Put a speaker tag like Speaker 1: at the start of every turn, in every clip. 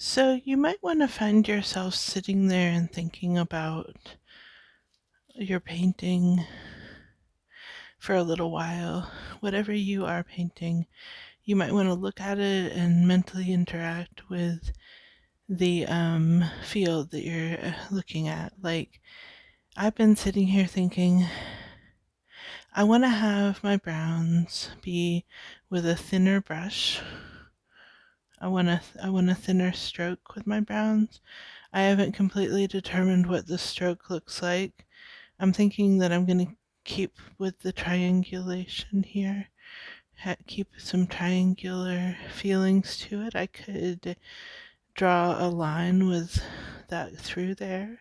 Speaker 1: So you might want to find yourself sitting there and thinking about your painting for a little while. Whatever you are painting, you might want to look at it and mentally interact with the field that you're looking at. Like, I've been sitting here thinking, I want to have my browns be with a thinner brush. I want a thinner stroke with my browns. I haven't completely determined what the stroke looks like. I'm thinking that I'm going to keep with the triangulation here, keep some triangular feelings to it. I could draw a line with that through there,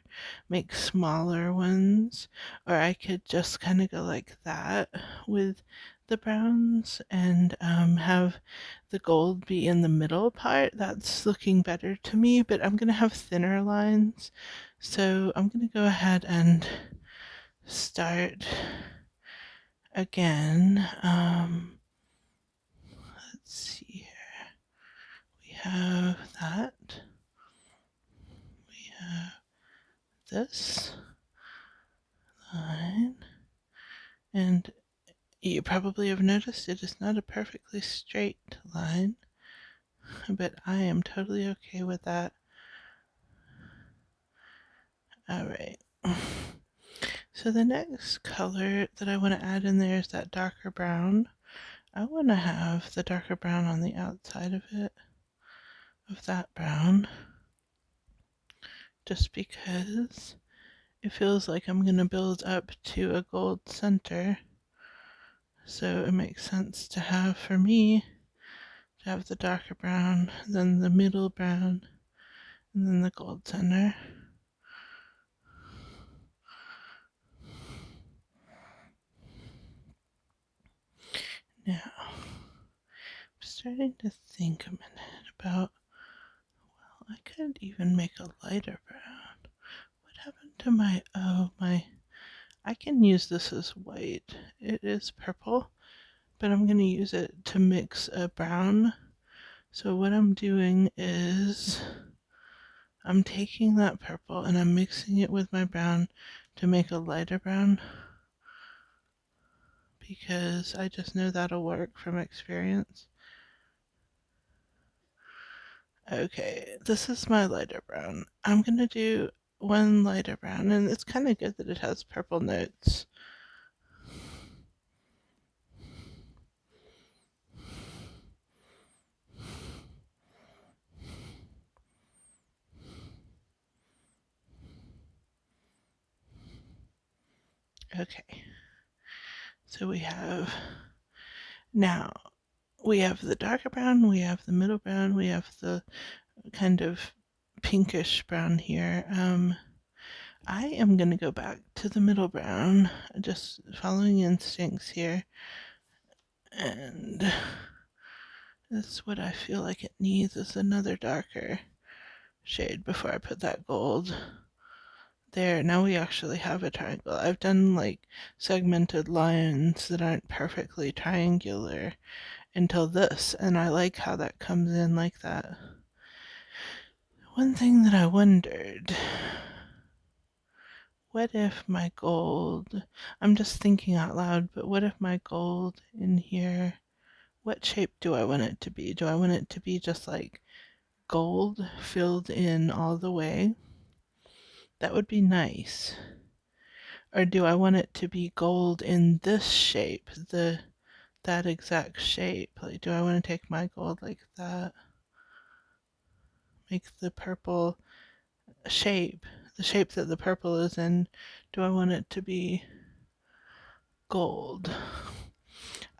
Speaker 1: make smaller ones, or I could just kind of go like that with the browns and have the gold be in the middle part. That's looking better to me, but I'm going to have thinner lines. So I'm going to go ahead and start again. Let's see here. We have that. We have this line. And you probably have noticed it is not a perfectly straight line, but I am totally okay with that. Alright. So the next color that I want to add in there is that darker brown. I want to have the darker brown on the outside of it, of that brown, just because it feels like I'm going to build up to a gold center. So it makes sense to have, for me, to have the darker brown, then the middle brown, and then the gold center. Now, I'm starting to think a minute about, well, I could even make a lighter brown. What happened to I can use this as white. It is purple, but I'm going to use it to mix a brown. So what I'm doing is I'm taking that purple and I'm mixing it with my brown to make a lighter brown, because I just know that'll work from experience. Okay, this is my lighter brown. I'm gonna do one lighter brown, and it's kind of good that it has purple notes. Okay, so now we have the darker brown, we have the middle brown, we have the kind of pinkish brown here. I am going to go back to the middle brown, just following instincts here. And this is what I feel like it needs, is another darker shade before I put that gold. There, now we actually have a triangle. I've done like segmented lines that aren't perfectly triangular until this, and I like how that comes in like that. One thing that I wondered, what if my gold, I'm just thinking out loud, but what if my gold in here, what shape do I want it to be? Do I want it to be just like gold filled in all the way? That would be nice. Or do I want it to be gold in this shape, that exact shape? Like, do I want to take my gold like that? Make the purple shape, the shape that the purple is in, do I want it to be gold?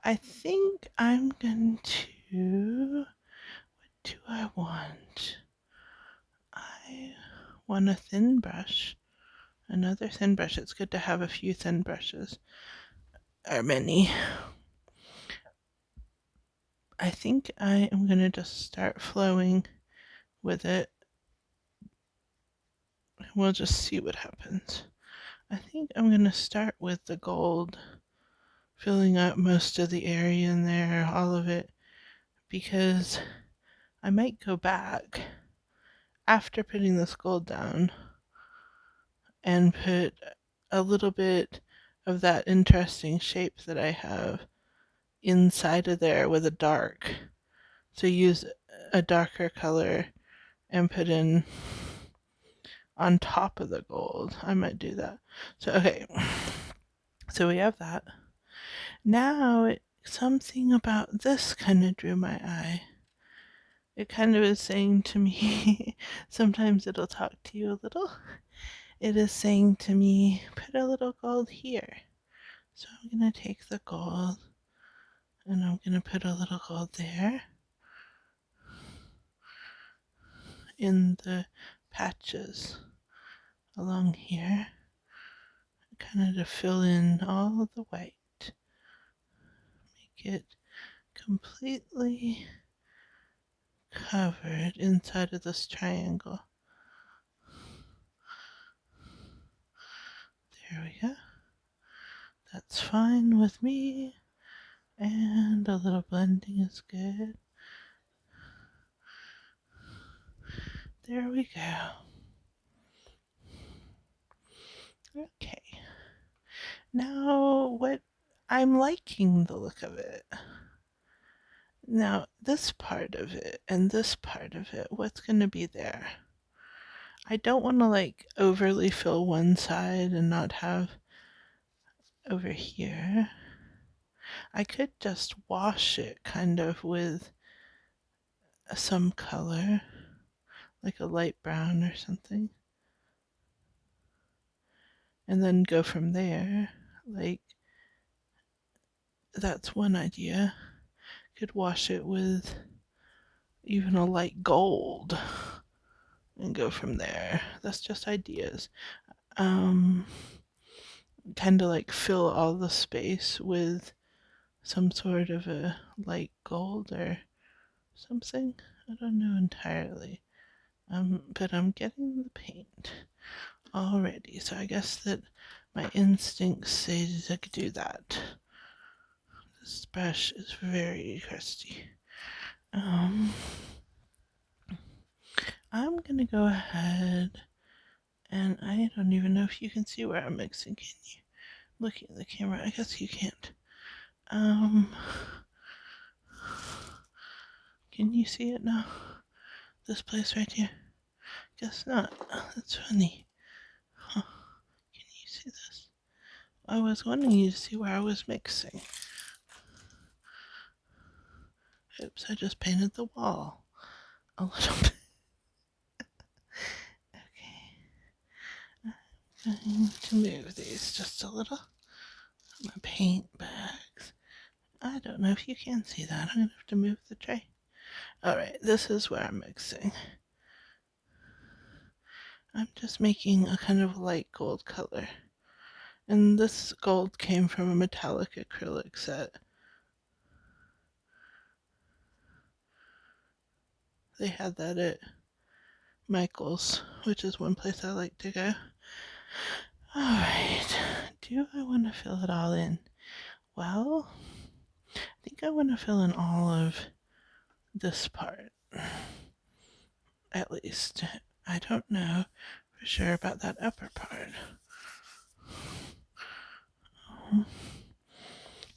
Speaker 1: I think I'm going to, what do I want? I want a thin brush, another thin brush. It's good to have a few thin brushes, or many. I think I am going to just start flowing with it. We'll just see what happens. I think I'm going to start with the gold, filling up most of the area in there, all of it, because I might go back after putting this gold down and put a little bit of that interesting shape that I have inside of there with a dark. So use a darker color and put in on top of the gold. I might do that. So, okay. So we have that. Now, something about this kind of drew my eye. It kind of is saying to me, sometimes it'll talk to you a little. It is saying to me, put a little gold here. So I'm going to take the gold and I'm going to put a little gold there in the patches along here, kind of to fill in all of the white. Make it completely covered inside of this triangle. There we go. That's fine with me. And a little blending is good. There we go. Okay. Now, what I'm liking the look of it. Now, this part of it and this part of it, what's going to be there? I don't want to like overly fill one side and not have over here. I could just wash it kind of with some color, like a light brown or something, and then go from there. Like, that's one idea. Could wash it with even a light gold and go from there. That's just ideas. Kind of like fill all the space with some sort of a light gold or something. I don't know entirely. But I'm getting the paint already, so I guess that my instincts say to do that. This brush is very crusty. I'm gonna go ahead and I don't even know if you can see where I'm mixing. Can you? Looking at the camera, I guess you can't. Can you see it now? This place right here? Guess not. That's funny. Huh. Can you see this? I was wanting you to see where I was mixing. Oops, I just painted the wall a little bit. Okay. I'm going to move these just a little. My paint bags. I don't know if you can see that. I'm going to have to move the tray. Alright, this is where I'm mixing. I'm just making a kind of light gold color. And this gold came from a metallic acrylic set. They had that at Michael's, which is one place I like to go. Alright, do I want to fill it all in? Well, I think I want to fill in all of this part. At least. I don't know for sure about that upper part.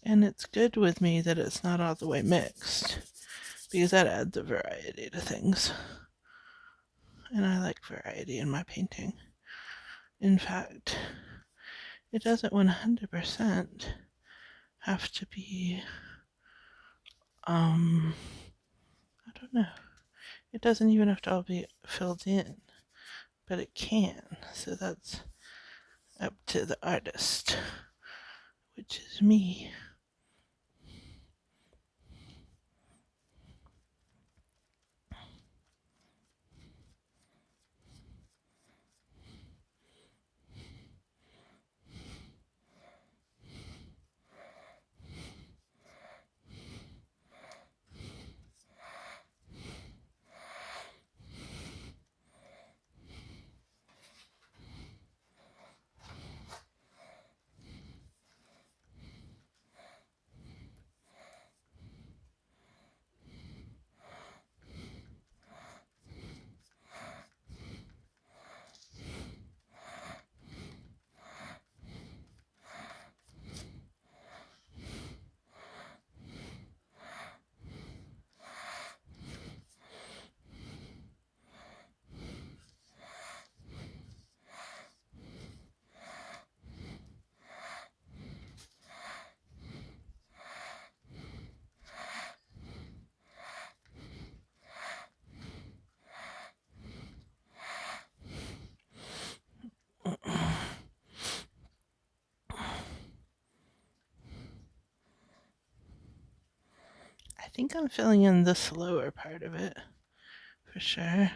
Speaker 1: And it's good with me that it's not all the way mixed, because that adds a variety to things. And I like variety in my painting. In fact, it doesn't 100% have to be, I don't know. It doesn't even have to all be filled in, but it can. So that's up to the artist, which is me. think I'm filling in this lower part of it, for sure.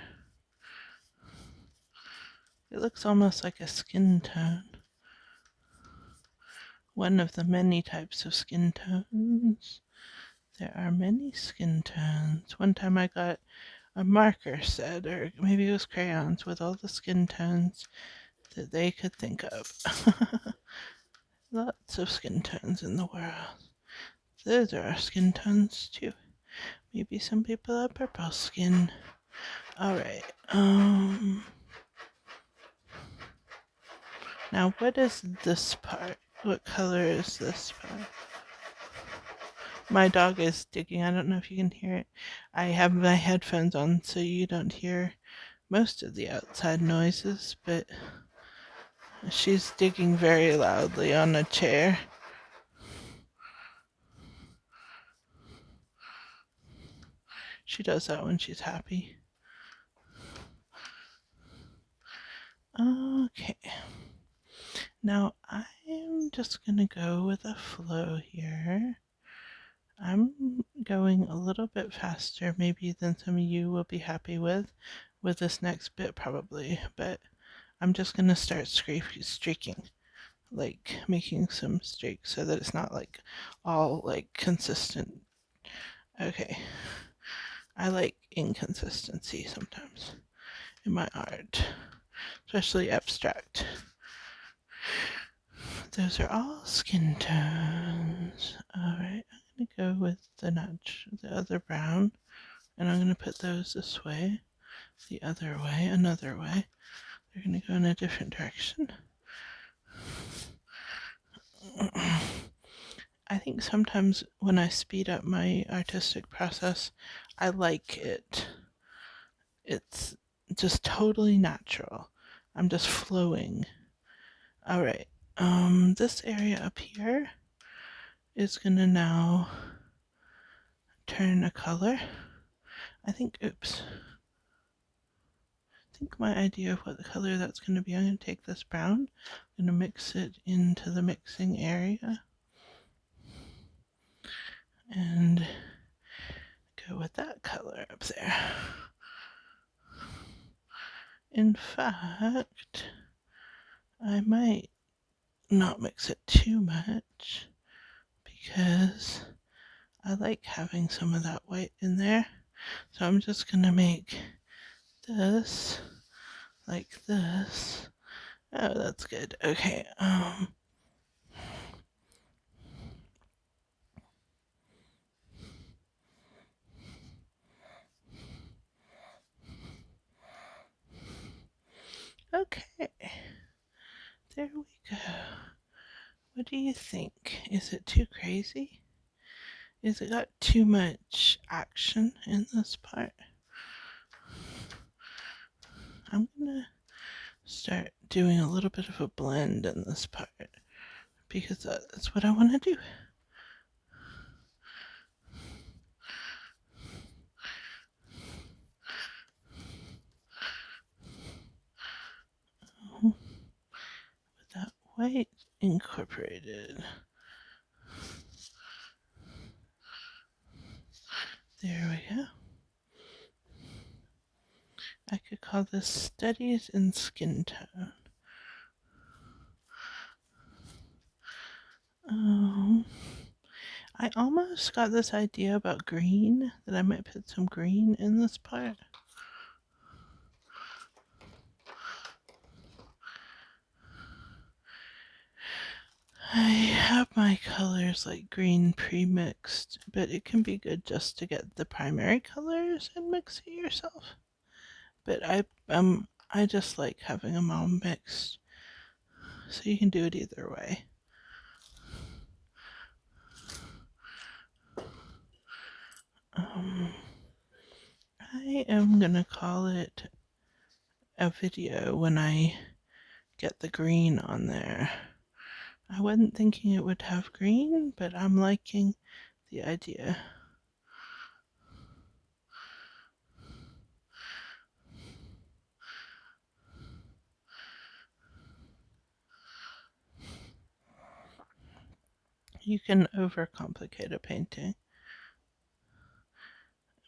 Speaker 1: It looks almost like a skin tone. One of the many types of skin tones. There are many skin tones. One time I got a marker set, or maybe it was crayons, with all the skin tones that they could think of. Lots of skin tones in the world. Those are our skin tones too. Maybe some people have purple skin. Alright, now what is this part? What color is this part? My dog is digging. I don't know if you can hear it. I have my headphones on so you don't hear most of the outside noises, but she's digging very loudly on a chair. She does that when she's happy. Okay. Now I'm just gonna go with a flow here. I'm going a little bit faster maybe than some of you will be happy with this next bit probably, but I'm just gonna start streaking, like making some streaks so that it's not like all like consistent. Okay. I like inconsistency sometimes in my art, especially abstract. Those are all skin tones. Alright, I'm gonna go with the other brown, and I'm gonna put those this way, the other way, another way. They're gonna go in a different direction. I think sometimes when I speed up my artistic process, I like it. It's just totally natural. I'm just flowing. Alright, this area up here is gonna now turn a color. I think my idea of what the color that's gonna be, I'm gonna take this brown, I'm gonna mix it into the mixing area, and go with that color up there. In fact, I might not mix it too much because I like having some of that white in there. So I'm just gonna make this like this. Oh, that's good. Okay, okay. There we go. What do you think? Is it too crazy? Is it got too much action in this part? I'm gonna start doing a little bit of a blend in this part because that's what I want to do. With that white incorporated. There we go. I could call this Studies in Skin Tone. I almost got this idea about green, that I might put some green in this part. I have my colors like green pre-mixed, but it can be good just to get the primary colors and mix it yourself. But I just like having them all mixed, so you can do it either way. I am gonna call it a video when I get the green on there. I wasn't thinking it would have green, but I'm liking the idea. You can overcomplicate a painting.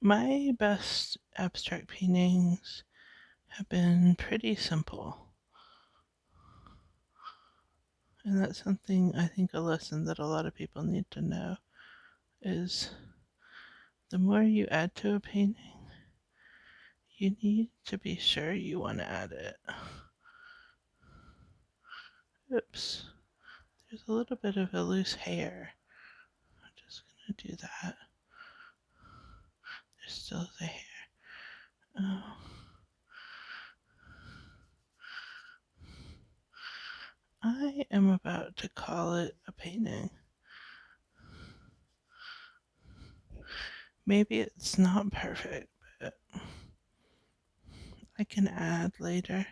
Speaker 1: My best abstract paintings have been pretty simple. And that's something I think a lesson that a lot of people need to know is the more you add to a painting, you need to be sure you want to add it. Oops, there's a little bit of a loose hair. I'm just gonna do that. There's still the hair. Oh. I am about to call it a painting. Maybe it's not perfect, but I can add later.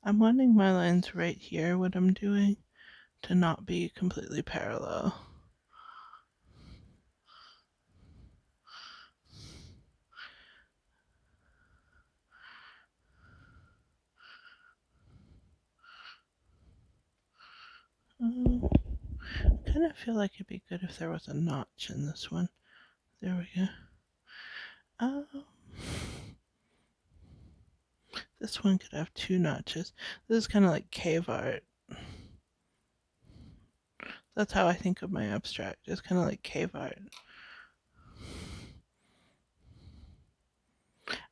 Speaker 1: I'm wanting my lines right here, what I'm doing, to not be completely parallel. I kind of feel like it'd be good if there was a notch in this one. There we go. This one could have 2 notches. This is kind of like cave art. That's how I think of my abstract. It's kind of like cave art.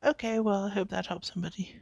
Speaker 1: Okay, well, I hope that helps somebody.